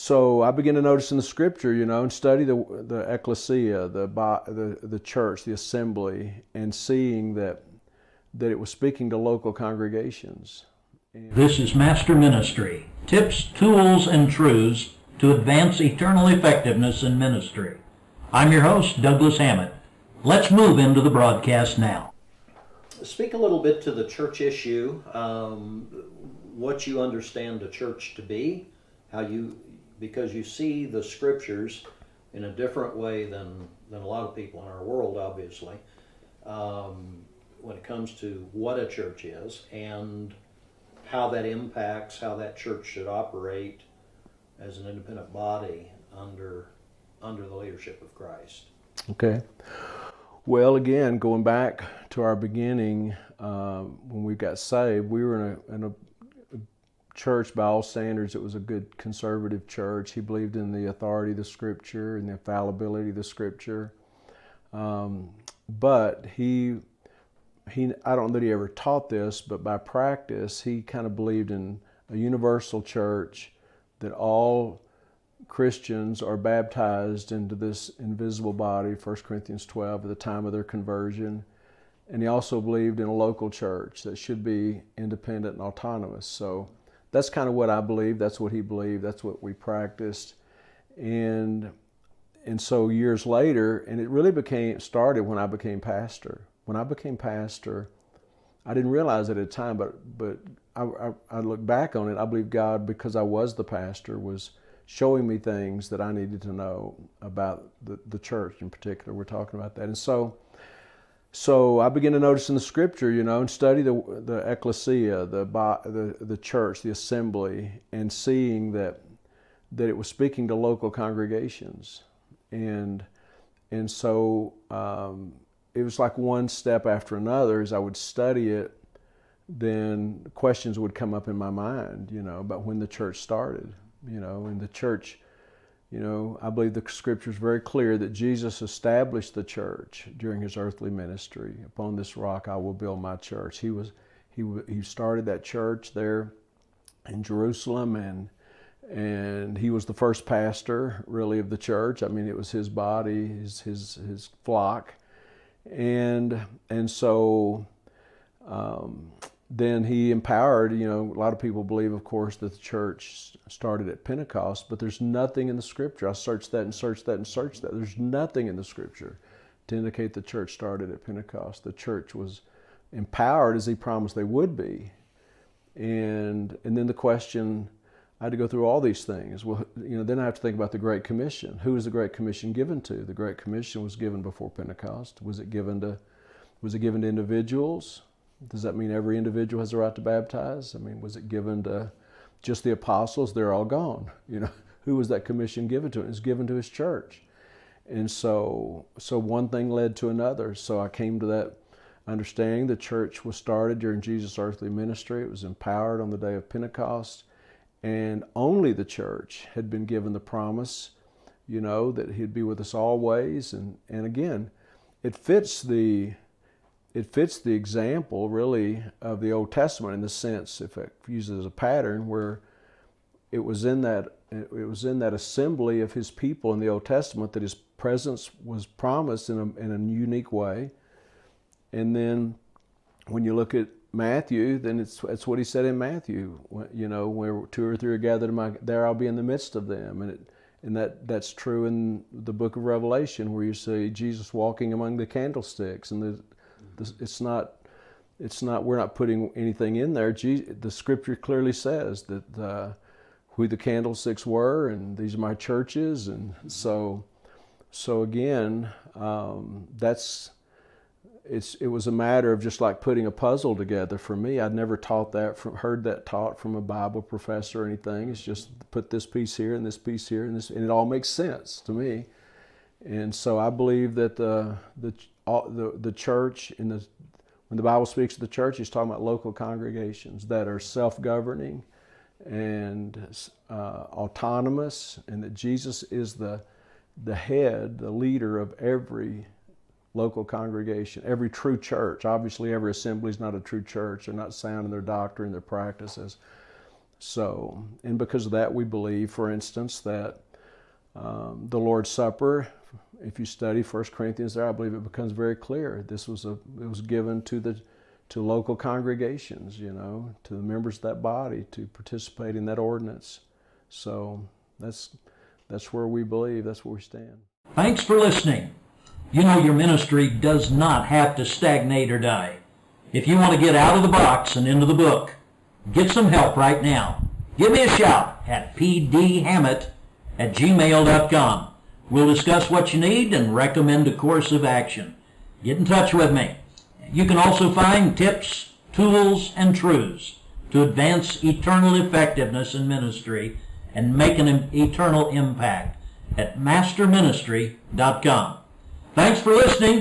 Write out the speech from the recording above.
So I began to notice in the scripture, and study the ecclesia, the church, the assembly, and seeing that it was speaking to local congregations. This is Master Ministry, tips, tools, and truths to advance eternal effectiveness in ministry. I'm your host, Douglas Hammett. Let's move into the broadcast now. Speak a little bit to the church issue, what you understand the church to be, because you see the scriptures in a different way than a lot of people in our world, obviously, when it comes to what a church is and how that impacts how that church should operate as an independent body under the leadership of Christ. Okay. Well, again, going back to our beginning, when we got saved, we were in a church by all standards. It was a good conservative church. He believed in the authority of the Scripture and the infallibility of the Scripture. But I don't know that he ever taught this, but by practice, he kind of believed in a universal church, that all Christians are baptized into this invisible body, 1 Corinthians 12, at the time of their conversion. And he also believed in a local church that should be independent and autonomous. So that's kind of what I believed. That's what he believed. That's what we practiced. And so years later, and it really started when I became pastor. When I became pastor, I didn't realize it at the time, but I look back on it. I believe God, because I was the pastor, was showing me things that I needed to know about the church in particular. We're talking about that. And so I began to notice in the scripture, and study the ecclesia, the church, the assembly, and seeing that it was speaking to local congregations. And so it was like one step after another. As I would study it, then questions would come up in my mind, about when the church started. And the church, I believe the scripture is very clear that Jesus established the church during his earthly ministry. Upon this rock I will build my church. He started that church there in Jerusalem, and he was the first pastor, really, of the church. I mean, it was his body, his flock, and so. Then he empowered, a lot of people believe, of course, that the church started at Pentecost, but there's nothing in the scripture. I searched that and searched that and searched that. There's nothing in the scripture to indicate the church started at Pentecost. The church was empowered as he promised they would be. And then the question, I had to go through all these things. Well, then I have to think about the Great Commission. Who was the Great Commission given to? The Great Commission was given before Pentecost. Was it given to individuals? Does that mean every individual has the right to baptize? I mean, was it given to just the apostles? They're all gone. Who was that commission given to? It was given to his church. And so one thing led to another. So I came to that understanding. The church was started during Jesus' earthly ministry. It was empowered on the day of Pentecost. And only the church had been given the promise, that he'd be with us always. And again, it fits the example, really, of the Old Testament in the sense, if I use it as a pattern, where it was in that assembly of his people in the Old Testament that his presence was promised in a unique way. And then when you look at Matthew, then it's what he said in Matthew, where two or three are gathered, there I'll be in the midst of them. And that's true in the book of Revelation, where you see Jesus walking among the candlesticks, and we're not putting anything in there. The scripture clearly says that who the candlesticks were, and these are my churches. And so again, it was a matter of just like putting a puzzle together for me. I'd never heard that taught from a Bible professor or anything. It's just put this piece here and this piece here, and it all makes sense to me. And so I believe that the church, when the Bible speaks of the church, it's talking about local congregations that are self-governing and autonomous, and that Jesus is the head, the leader of every local congregation, every true church. Obviously, every assembly is not a true church. They're not sound in their doctrine, their practices. So, and because of that, we believe, for instance, that the Lord's Supper, if you study 1 Corinthians there, I believe it becomes very clear. It was given to local congregations, to the members of that body to participate in that ordinance. So that's where we believe, that's where we stand. Thanks for listening. Your ministry does not have to stagnate or die. If you want to get out of the box and into the book, get some help right now. Give me a shout at pdhammett@gmail.com. We'll discuss what you need and recommend a course of action. Get in touch with me. You can also find tips, tools, and truths to advance eternal effectiveness in ministry and make an eternal impact at masterministry.com. Thanks for listening.